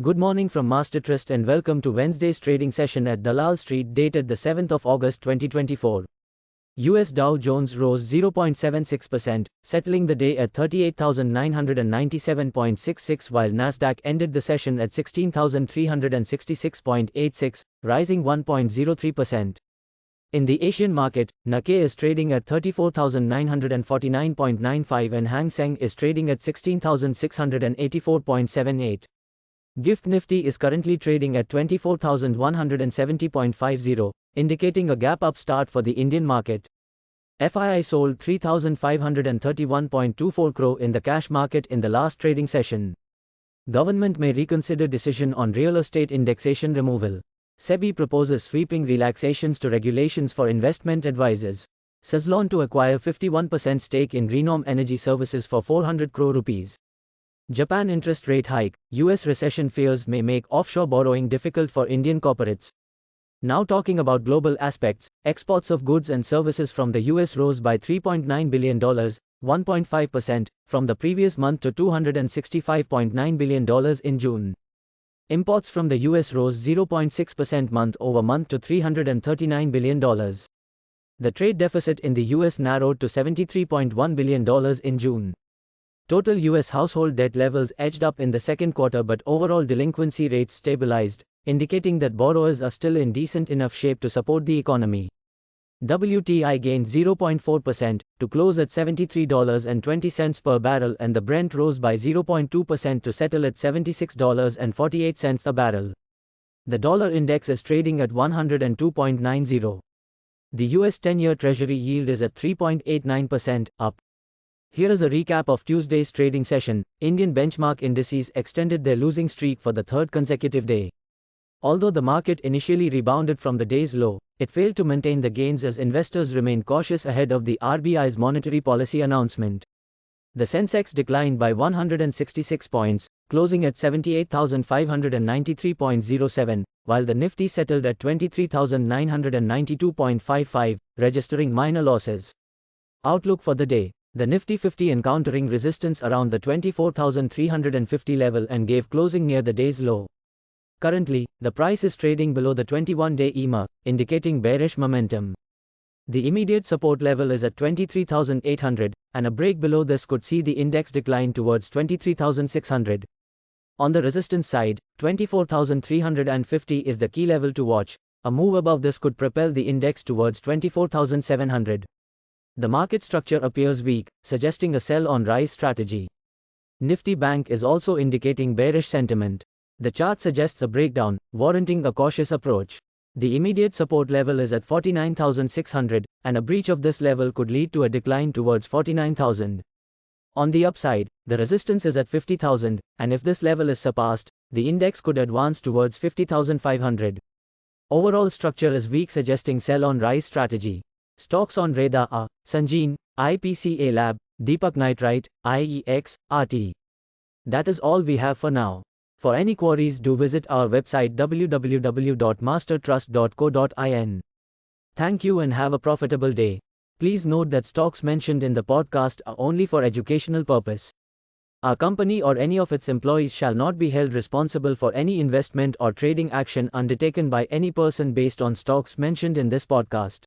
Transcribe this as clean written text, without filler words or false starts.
Good morning from Master Trust and welcome to Wednesday's trading session at Dalal Street dated the 7th of August 2024. US Dow Jones rose 0.76%, settling the day at 38,997.66 while Nasdaq ended the session at 16,366.86, rising 1.03%. In the Asian market, Nikkei is trading at 34,949.95 and Hang Seng is trading at 16,684.78. GIFT Nifty is currently trading at 24,170.50, indicating a gap-up start for the Indian market. FII sold 3,531.24 crore in the cash market in the last trading session. Government may reconsider decision on real estate indexation removal. SEBI proposes sweeping relaxations to regulations for investment advisors. Suzlon to acquire 51% stake in Renom Energy Services for 400 crore rupees. Japan interest rate hike, US recession fears may make offshore borrowing difficult for Indian corporates. Now talking about global aspects, exports of goods and services from the US rose by $3.9 billion, 1.5%, from the previous month to $265.9 billion in June. Imports from the US rose 0.6% month-over-month to $339 billion. The trade deficit in the US narrowed to $73.1 billion in June. Total US household debt levels edged up in the second quarter, but overall delinquency rates stabilized, indicating that borrowers are still in decent enough shape to support the economy. WTI gained 0.4% to close at $73.20 per barrel, and the Brent rose by 0.2% to settle at $76.48 a barrel. The dollar index is trading at 102.90. The US 10-year Treasury yield is at 3.89%, up. Here is a recap of Tuesday's trading session. Indian benchmark indices extended their losing streak for the third consecutive day. Although the market initially rebounded from the day's low, it failed to maintain the gains as investors remained cautious ahead of the RBI's monetary policy announcement. The Sensex declined by 166 points, closing at 78,593.07, while the Nifty settled at 23,992.55, registering minor losses. Outlook for the day. The Nifty 50 encountering resistance around the 24,350 level and gave closing near the day's low. Currently, the price is trading below the 21-day EMA, indicating bearish momentum. The immediate support level is at 23,800, and a break below this could see the index decline towards 23,600. On the resistance side, 24,350 is the key level to watch. A move above this could propel the index towards 24,700. The market structure appears weak, suggesting a sell-on-rise strategy. Nifty Bank is also indicating bearish sentiment. The chart suggests a breakdown, warranting a cautious approach. The immediate support level is at 49,600, and a breach of this level could lead to a decline towards 49,000. On the upside, the resistance is at 50,000, and if this level is surpassed, the index could advance towards 50,500. Overall structure is weak, suggesting sell-on-rise strategy. Stocks on radar are Syngene, IPCA Lab, Deepak Nitrite, IEX, RT. That is all we have for now. For any queries, do visit our website www.mastertrust.co.in. Thank you and have a profitable day. Please note that stocks mentioned in the podcast are only for educational purpose. Our company or any of its employees shall not be held responsible for any investment or trading action undertaken by any person based on stocks mentioned in this podcast.